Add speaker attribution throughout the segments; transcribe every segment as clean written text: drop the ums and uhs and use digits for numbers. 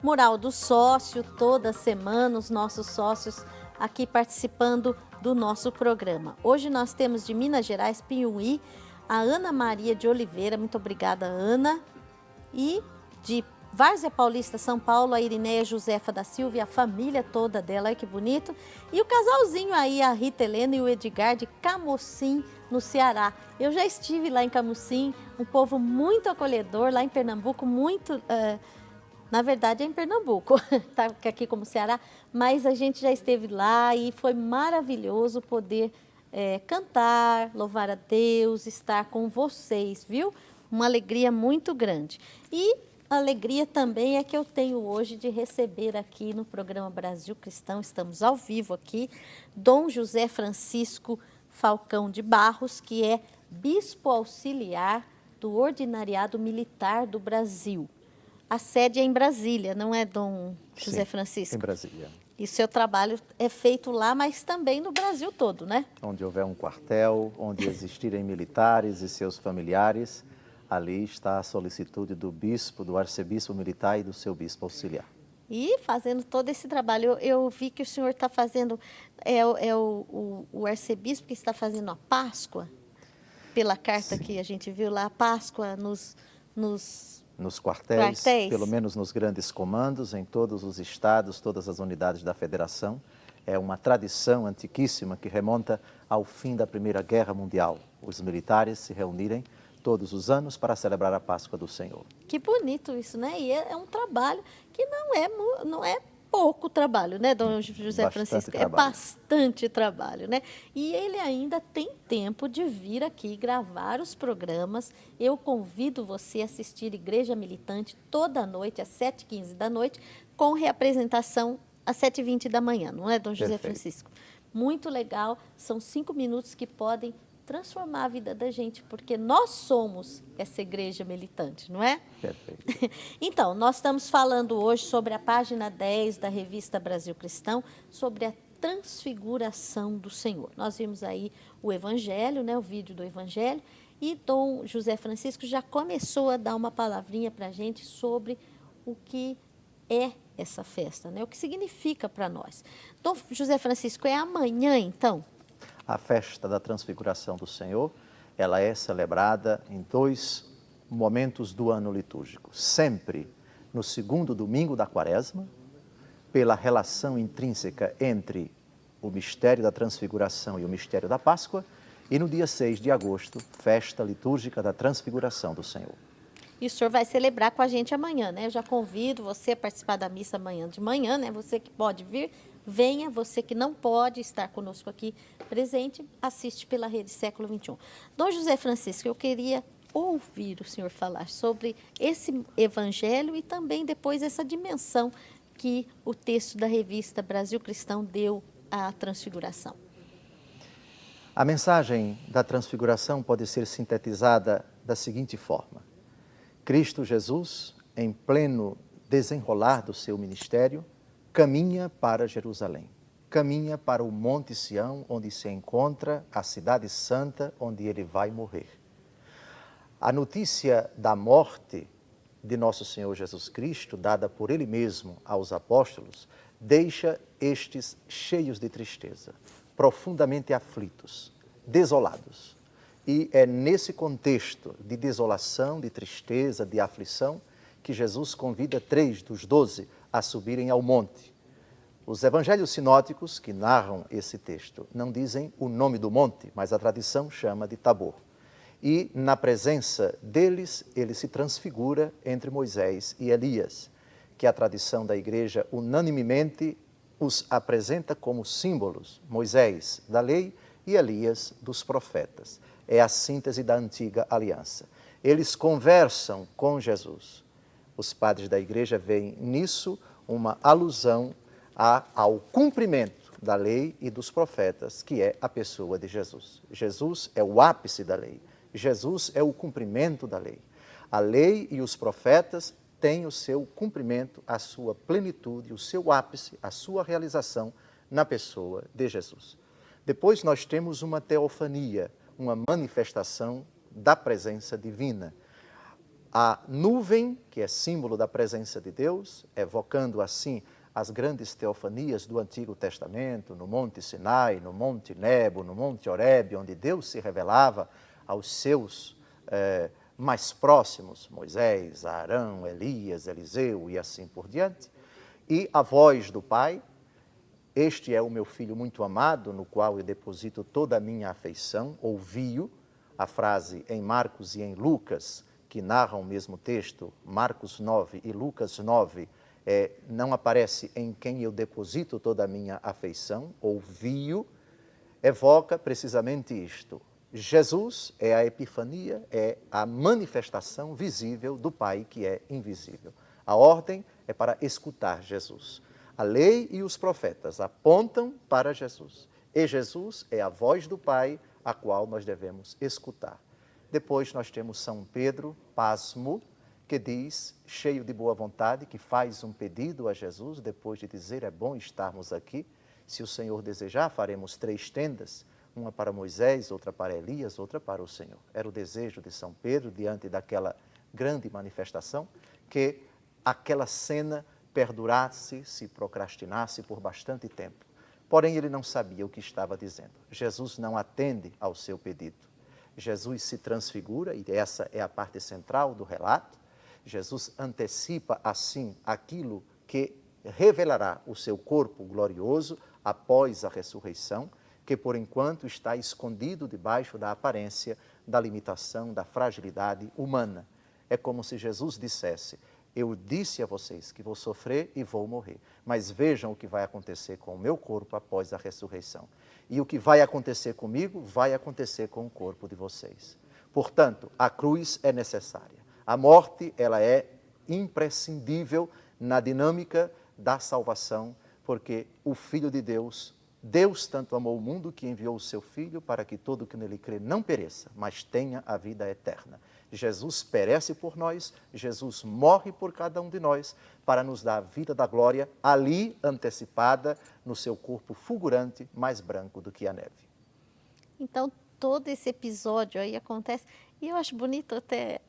Speaker 1: Mural do Sócio, toda semana os nossos sócios aqui participando do nosso programa. Hoje nós temos de Minas Gerais, Piauí, a Ana Maria de Oliveira, muito obrigada, Ana, e de Várzea Paulista, São Paulo, a Irineia Josefa da Silva e a família toda dela, olha que bonito, e o casalzinho aí, a Rita Helena e o Edgar de Camocim, no Ceará. Eu já estive lá em Camocim, um povo muito acolhedor, lá em Pernambuco, muito... Na verdade é em Pernambuco, tá aqui como Ceará, mas a gente já esteve lá e foi maravilhoso poder cantar, louvar a Deus, estar com vocês, viu? Uma alegria muito grande. E a alegria também é que eu tenho hoje de receber aqui no programa Brasil Cristão, estamos ao vivo aqui, Dom José Francisco Falcão de Barros, que é bispo auxiliar do Ordinariado Militar do Brasil. A sede é em Brasília, não é, Dom José Francisco?
Speaker 2: Em Brasília.
Speaker 1: E seu trabalho é feito lá, mas também no Brasil todo, né?
Speaker 2: Onde houver um quartel, onde existirem militares e seus familiares, ali está a solicitude do bispo, do arcebispo militar e do seu bispo auxiliar.
Speaker 1: E fazendo todo esse trabalho, eu vi que o senhor está fazendo, o arcebispo que está fazendo a Páscoa, pela carta que a gente viu lá, a Páscoa
Speaker 2: nos quartéis, pelo menos nos grandes comandos, em todos os estados, todas as unidades da federação. É uma tradição antiquíssima que remonta ao fim da Primeira Guerra Mundial. Os militares se reunirem todos os anos para celebrar a Páscoa do Senhor.
Speaker 1: Que bonito isso, né? E é um trabalho que não é pouco trabalho, né, Dom José Francisco? É bastante trabalho, né? E ele ainda tem tempo de vir aqui gravar os programas. Eu convido você a assistir Igreja Militante toda noite, às 7h15 da noite, com reapresentação às 7h20 da manhã, não é, Dom José Francisco? Muito legal, são 5 minutos que podem transformar a vida da gente, porque nós somos essa igreja militante, não é?
Speaker 2: Perfeito.
Speaker 1: Então, nós estamos falando hoje sobre a página 10 da revista Brasil Cristão, sobre a transfiguração do Senhor. Nós vimos aí o Evangelho, né, o vídeo do Evangelho, e Dom José Francisco já começou a dar uma palavrinha para a gente sobre o que é essa festa, né? O que significa para nós. Dom José Francisco, é amanhã, então?
Speaker 2: A festa da transfiguração do Senhor, ela é celebrada em 2 momentos do ano litúrgico. Sempre no segundo domingo da Quaresma, pela relação intrínseca entre o mistério da transfiguração e o mistério da Páscoa, e no dia 6 de agosto, festa litúrgica da transfiguração do Senhor.
Speaker 1: E o senhor vai celebrar com a gente amanhã, né? Eu já convido você a participar da missa amanhã de manhã, né? Você que pode vir, venha. Você que não pode estar conosco aqui presente, assiste pela Rede Século XXI. Dom José Francisco, eu queria ouvir o senhor falar sobre esse evangelho e também depois essa dimensão que o texto da revista Brasil Cristão deu à transfiguração.
Speaker 2: A mensagem da transfiguração pode ser sintetizada da seguinte forma: Cristo Jesus, em pleno desenrolar do seu ministério, caminha para Jerusalém, caminha para o Monte Sião, onde se encontra a cidade santa, onde ele vai morrer. A notícia da morte de nosso Senhor Jesus Cristo, dada por ele mesmo aos apóstolos, deixa estes cheios de tristeza, profundamente aflitos, desolados. E é nesse contexto de desolação, de tristeza, de aflição, que Jesus convida 3 dos 12 a subirem ao monte. Os evangelhos sinóticos que narram esse texto não dizem o nome do monte, mas a tradição chama de Tabor. E na presença deles, ele se transfigura entre Moisés e Elias, que a tradição da igreja unanimemente os apresenta como símbolos, Moisés da lei e Elias dos profetas. É a síntese da antiga aliança. Eles conversam com Jesus. Os padres da igreja veem nisso uma alusão ao cumprimento da lei e dos profetas, que é a pessoa de Jesus. Jesus é o ápice da lei. Jesus é o cumprimento da lei. A lei e os profetas têm o seu cumprimento, a sua plenitude, o seu ápice, a sua realização na pessoa de Jesus. Depois nós temos uma teofania, uma manifestação da presença divina. A nuvem, que é símbolo da presença de Deus, evocando assim as grandes teofanias do Antigo Testamento, no Monte Sinai, no Monte Nebo, no Monte Horebe, onde Deus se revelava aos seus mais próximos, Moisés, Arão, Elias, Eliseu e assim por diante. E a voz do Pai: este é o meu filho muito amado, no qual eu deposito toda a minha afeição. Ouvi-o, a frase em Marcos e em Lucas, que narram o mesmo texto, Marcos 9 e Lucas 9, não aparece em quem eu deposito toda a minha afeição. Ouvi-o, evoca precisamente isto. Jesus é a epifania, é a manifestação visível do Pai que é invisível. A ordem é para escutar Jesus. A lei e os profetas apontam para Jesus. E Jesus é a voz do Pai, a qual nós devemos escutar. Depois nós temos São Pedro, pasmo, que diz, cheio de boa vontade, que faz um pedido a Jesus, depois de dizer: é bom estarmos aqui. Se o Senhor desejar, faremos 3 tendas, uma para Moisés, outra para Elias, outra para o Senhor. Era o desejo de São Pedro, diante daquela grande manifestação, que aquela cena perdurasse, se procrastinasse por bastante tempo. Porém, ele não sabia o que estava dizendo. Jesus não atende ao seu pedido. Jesus se transfigura, e essa é a parte central do relato. Jesus antecipa, assim, aquilo que revelará o seu corpo glorioso após a ressurreição, que por enquanto está escondido debaixo da aparência da limitação, da fragilidade humana. É como se Jesus dissesse: eu disse a vocês que vou sofrer e vou morrer, mas vejam o que vai acontecer com o meu corpo após a ressurreição. E o que vai acontecer comigo, vai acontecer com o corpo de vocês. Portanto, a cruz é necessária. A morte, ela é imprescindível na dinâmica da salvação, porque o Filho de Deus, Deus tanto amou o mundo que enviou o seu Filho para que todo o que nele crê não pereça, mas tenha a vida eterna. Jesus perece por nós, Jesus morre por cada um de nós para nos dar a vida da glória, ali antecipada no seu corpo fulgurante, mais branco do que a neve.
Speaker 1: Então, todo esse episódio aí acontece, e eu acho bonito até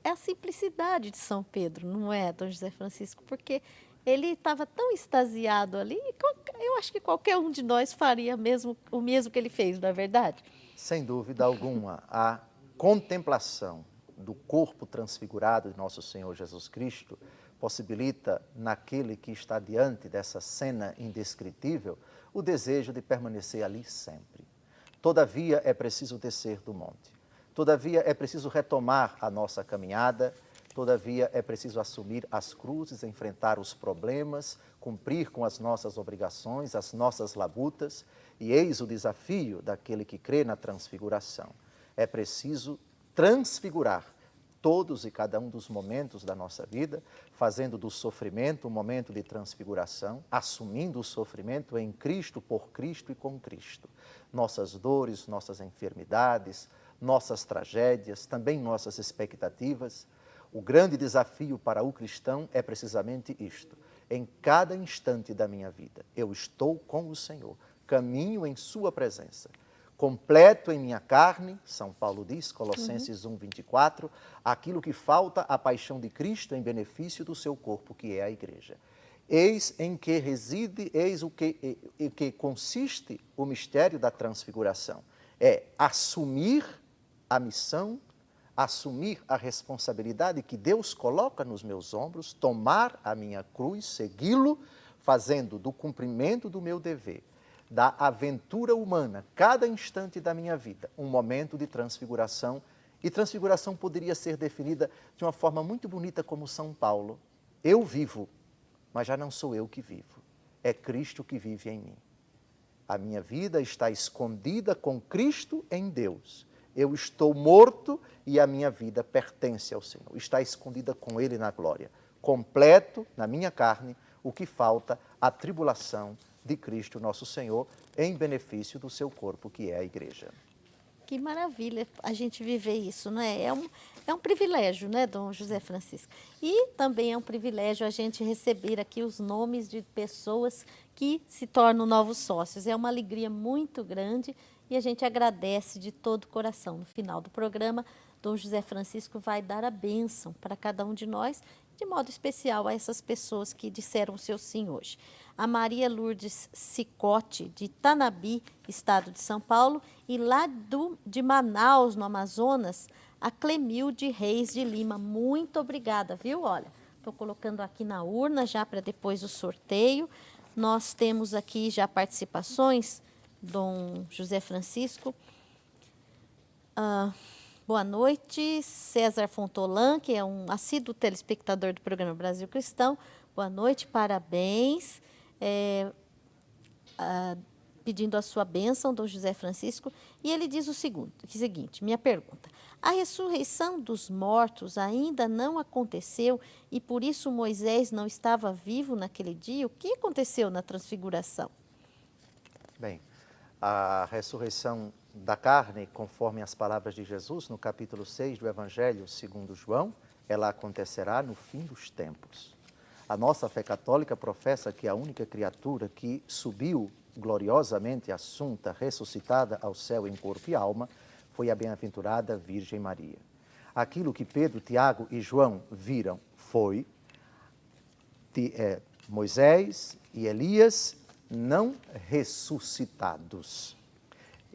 Speaker 1: a simplicidade de São Pedro, não é, Dom José Francisco? Porque ele estava tão extasiado ali, eu acho que qualquer um de nós faria o mesmo que ele fez, não é verdade?
Speaker 2: Sem dúvida alguma, a contemplação do corpo transfigurado de nosso Senhor Jesus Cristo possibilita, naquele que está diante dessa cena indescritível, o desejo de permanecer ali sempre. Todavia, é preciso descer do monte. Todavia, é preciso retomar a nossa caminhada. Todavia, é preciso assumir as cruzes, enfrentar os problemas, cumprir com as nossas obrigações, as nossas labutas. E eis o desafio daquele que crê na transfiguração. É preciso transfigurar todos e cada um dos momentos da nossa vida, fazendo do sofrimento um momento de transfiguração, assumindo o sofrimento em Cristo, por Cristo e com Cristo. Nossas dores, nossas enfermidades, nossas tragédias, também nossas expectativas. O grande desafio para o cristão é precisamente isto. Em cada instante da minha vida, eu estou com o Senhor, caminho em sua presença. Completo em minha carne, São Paulo diz, Colossenses 1, 24, aquilo que falta à paixão de Cristo em benefício do seu corpo, que é a igreja. Eis em que reside, eis o que consiste o mistério da transfiguração. É assumir a missão, assumir a responsabilidade que Deus coloca nos meus ombros, tomar a minha cruz, segui-lo, fazendo do cumprimento do meu dever, da aventura humana, cada instante da minha vida, um momento de transfiguração. E transfiguração poderia ser definida de uma forma muito bonita como São Paulo. Eu vivo, mas já não sou eu que vivo, é Cristo que vive em mim. A minha vida está escondida com Cristo em Deus. Eu estou morto e a minha vida pertence ao Senhor. Está escondida com Ele na glória. Completo na minha carne o que falta, a tribulação de Cristo nosso Senhor, em benefício do seu corpo, que é a igreja.
Speaker 1: Que maravilha a gente viver isso, não é? É um privilégio, né, Dom José Francisco? E também é um privilégio a gente receber aqui os nomes de pessoas que se tornam novos sócios. É uma alegria muito grande e a gente agradece de todo o coração. No final do programa, Dom José Francisco vai dar a bênção para cada um de nós, de modo especial a essas pessoas que disseram o seu sim hoje. A Maria Lourdes Cicote, de Tanabi, estado de São Paulo, e lá de Manaus, no Amazonas, a Clemilde Reis de Lima. Muito obrigada, viu? Olha, estou colocando aqui na urna já para depois o sorteio. Nós temos aqui já participações, Dom José Francisco. Boa noite, César Fontolan, que é um assíduo telespectador do programa Brasil Cristão. Boa noite, parabéns. Pedindo a sua bênção, Dom José Francisco. E ele diz o seguinte, minha pergunta. A ressurreição dos mortos ainda não aconteceu e por isso Moisés não estava vivo naquele dia? O que aconteceu na transfiguração?
Speaker 2: Bem, a ressurreição da carne, conforme as palavras de Jesus no capítulo 6 do Evangelho segundo João, ela acontecerá no fim dos tempos. A nossa fé católica professa que a única criatura que subiu gloriosamente assunta, ressuscitada ao céu em corpo e alma, foi a bem-aventurada Virgem Maria. Aquilo que Pedro, Tiago e João viram foi Moisés e Elias não ressuscitados.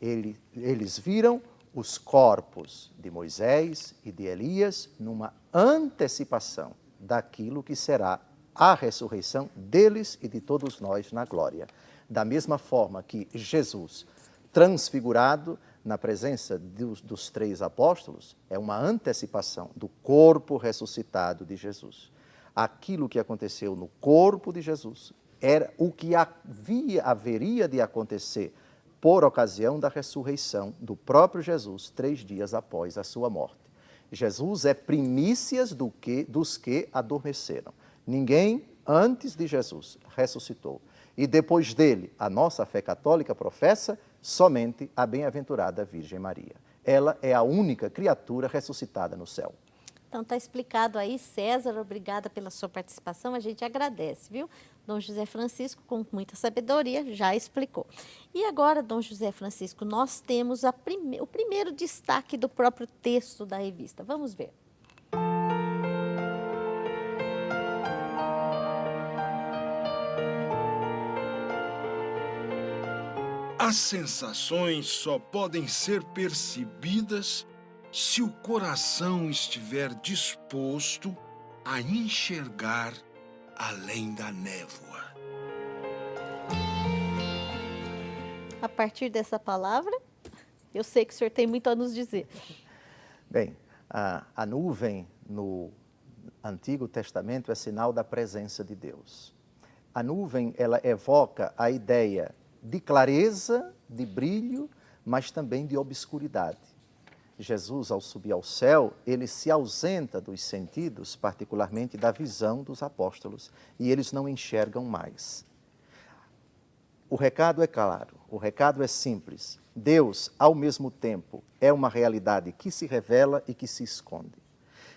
Speaker 2: Eles viram os corpos de Moisés e de Elias numa antecipação daquilo que será a ressurreição deles e de todos nós na glória. Da mesma forma que Jesus, transfigurado na presença dos três apóstolos, é uma antecipação do corpo ressuscitado de Jesus. Aquilo que aconteceu no corpo de Jesus era o que haveria de acontecer por ocasião da ressurreição do próprio Jesus 3 dias após a sua morte. Jesus é primícias dos que adormeceram. Ninguém antes de Jesus ressuscitou. E depois dele, a nossa fé católica professa somente a bem-aventurada Virgem Maria. Ela é a única criatura ressuscitada no céu.
Speaker 1: Então está explicado aí, César, obrigada pela sua participação, a gente agradece, viu? Dom José Francisco, com muita sabedoria, já explicou. E agora, Dom José Francisco, nós temos o primeiro destaque do próprio texto da revista. Vamos ver.
Speaker 3: As sensações só podem ser percebidas se o coração estiver disposto a enxergar além da névoa.
Speaker 1: A partir dessa palavra, eu sei que o senhor tem muito a nos dizer.
Speaker 2: Bem, a nuvem no Antigo Testamento é sinal da presença de Deus. A nuvem, ela evoca a ideia de clareza, de brilho, mas também de obscuridade. Jesus, ao subir ao céu, ele se ausenta dos sentidos, particularmente da visão dos apóstolos, e eles não enxergam mais. O recado é claro, o recado é simples. Deus, ao mesmo tempo, é uma realidade que se revela e que se esconde.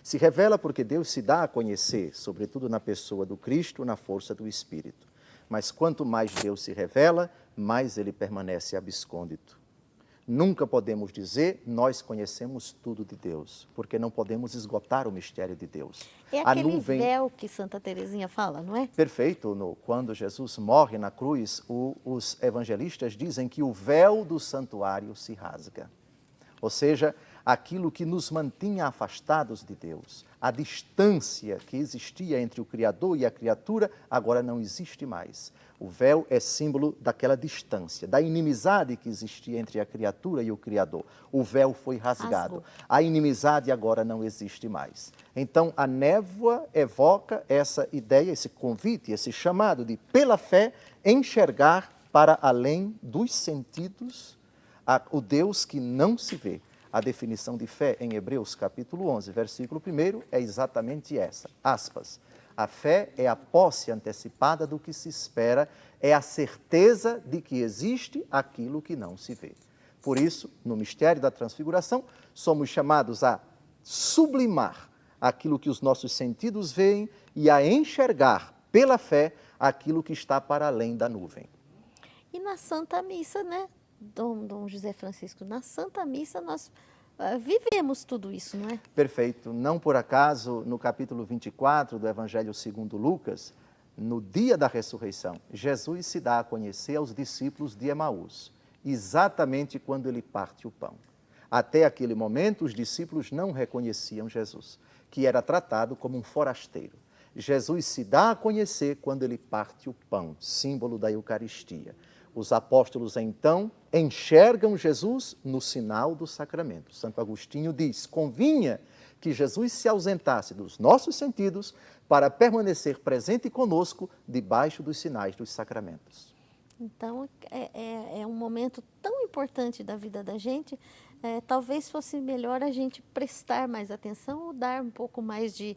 Speaker 2: Se revela porque Deus se dá a conhecer, sobretudo na pessoa do Cristo, na força do Espírito. Mas quanto mais Deus se revela, mais ele permanece abscôndito. Nunca podemos dizer, nós conhecemos tudo de Deus, porque não podemos esgotar o mistério de Deus.
Speaker 1: É aquele véu que Santa Teresinha fala, não é?
Speaker 2: Perfeito. Quando Jesus morre na cruz, os evangelistas dizem que o véu do santuário se rasga. Ou seja, aquilo que nos mantinha afastados de Deus, a distância que existia entre o Criador e a criatura, agora não existe mais. O véu é símbolo daquela distância, da inimizade que existia entre a criatura e o Criador. O véu foi rasgado. A inimizade agora não existe mais. Então, a névoa evoca essa ideia, esse convite, esse chamado de, pela fé, enxergar para além dos sentidos o Deus que não se vê. A definição de fé em Hebreus capítulo 11, versículo 1 é exatamente essa, aspas. A fé é a posse antecipada do que se espera, é a certeza de que existe aquilo que não se vê. Por isso, no mistério da transfiguração, somos chamados a sublimar aquilo que os nossos sentidos veem e a enxergar pela fé aquilo que está para além da nuvem.
Speaker 1: E na Santa Missa, né? Dom José Francisco, na Santa Missa nós vivemos tudo isso, não é?
Speaker 2: Perfeito. Não por acaso, no capítulo 24 do Evangelho segundo Lucas, no dia da ressurreição, Jesus se dá a conhecer aos discípulos de Emaús, exatamente quando ele parte o pão. Até aquele momento, os discípulos não reconheciam Jesus, que era tratado como um forasteiro. Jesus se dá a conhecer quando ele parte o pão, símbolo da Eucaristia. Os apóstolos, então, enxergam Jesus no sinal do sacramento. Santo Agostinho diz: convinha que Jesus se ausentasse dos nossos sentidos para permanecer presente conosco debaixo dos sinais dos sacramentos.
Speaker 1: Então, é um momento tão importante da vida da gente, talvez fosse melhor a gente prestar mais atenção ou dar um pouco mais de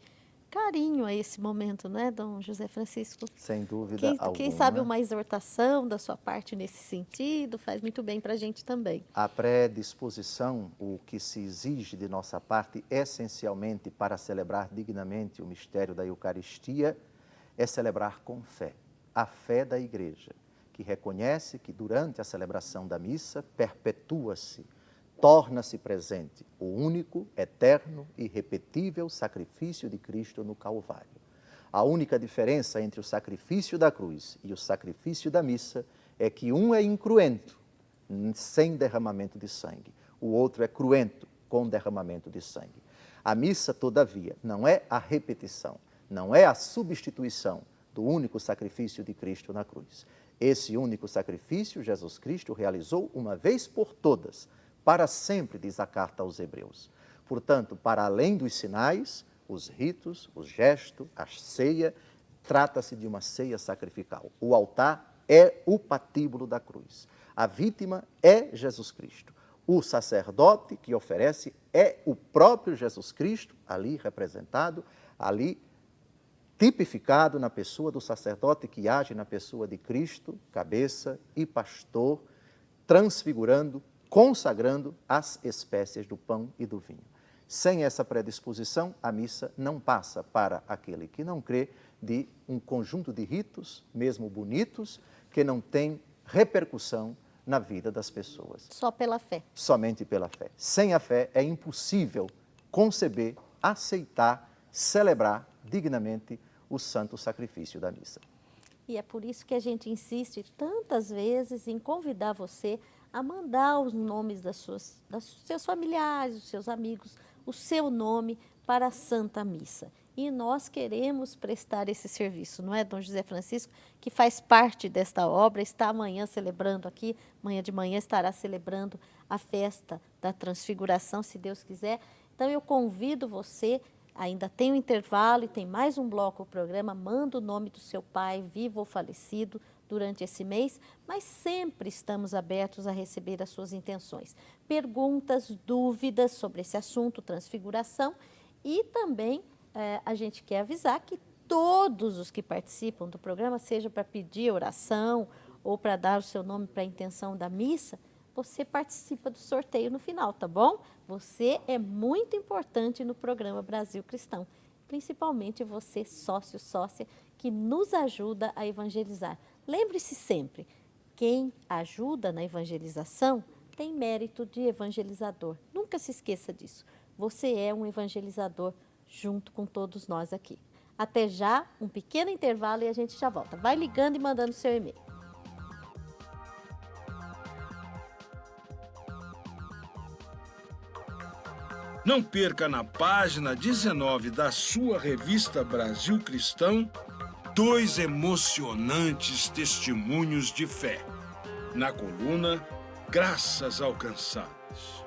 Speaker 1: carinho a esse momento, né, Dom José Francisco?
Speaker 2: Sem dúvida alguma.
Speaker 1: Quem sabe uma exortação da sua parte nesse sentido faz muito bem para a gente também.
Speaker 2: A predisposição, o que se exige de nossa parte, essencialmente para celebrar dignamente o mistério da Eucaristia, é celebrar com fé, a fé da Igreja, que reconhece que durante a celebração da missa perpetua-se, torna-se presente o único, eterno e irrepetível sacrifício de Cristo no Calvário. A única diferença entre o sacrifício da cruz e o sacrifício da missa é que um é incruento, sem derramamento de sangue. O outro é cruento, com derramamento de sangue. A missa, todavia, não é a repetição, não é a substituição do único sacrifício de Cristo na cruz. Esse único sacrifício, Jesus Cristo realizou uma vez por todas, para sempre, diz a carta aos Hebreus. Portanto, para além dos sinais, os ritos, o gesto, a ceia, trata-se de uma ceia sacrificial. O altar é o patíbulo da cruz. A vítima é Jesus Cristo. O sacerdote que oferece é o próprio Jesus Cristo, ali representado, ali tipificado na pessoa do sacerdote que age na pessoa de Cristo, cabeça e pastor, transfigurando, consagrando as espécies do pão e do vinho. Sem essa predisposição, a missa não passa para aquele que não crê de um conjunto de ritos, mesmo bonitos, que não tem repercussão na vida das pessoas.
Speaker 1: Só pela fé.
Speaker 2: Somente pela fé. Sem a fé é impossível conceber, aceitar, celebrar dignamente o santo sacrifício da missa.
Speaker 1: E é por isso que a gente insiste tantas vezes em convidar você a mandar os nomes dos seus familiares, dos seus amigos, o seu nome para a Santa Missa. E nós queremos prestar esse serviço, não é, Dom José Francisco, que faz parte desta obra, está amanhã celebrando aqui, amanhã de manhã estará celebrando a festa da Transfiguração, se Deus quiser. Então eu convido você, ainda tem um intervalo e tem mais um bloco do programa, manda o nome do seu pai, vivo ou falecido, durante esse mês, mas sempre estamos abertos a receber as suas intenções. Perguntas, dúvidas sobre esse assunto, transfiguração, e também a gente quer avisar que todos os que participam do programa, seja para pedir oração ou para dar o seu nome para a intenção da missa, você participa do sorteio no final, tá bom? Você é muito importante no programa Brasil Cristão, principalmente você, sócio, sócia, que nos ajuda a evangelizar. Lembre-se sempre, quem ajuda na evangelização tem mérito de evangelizador. Nunca se esqueça disso. Você é um evangelizador junto com todos nós aqui. Até já, um pequeno intervalo e a gente já volta. Vai ligando e mandando seu e-mail.
Speaker 3: Não perca na página 19 da sua revista Brasil Cristão 2 emocionantes testemunhos de fé, na coluna Graças Alcançadas.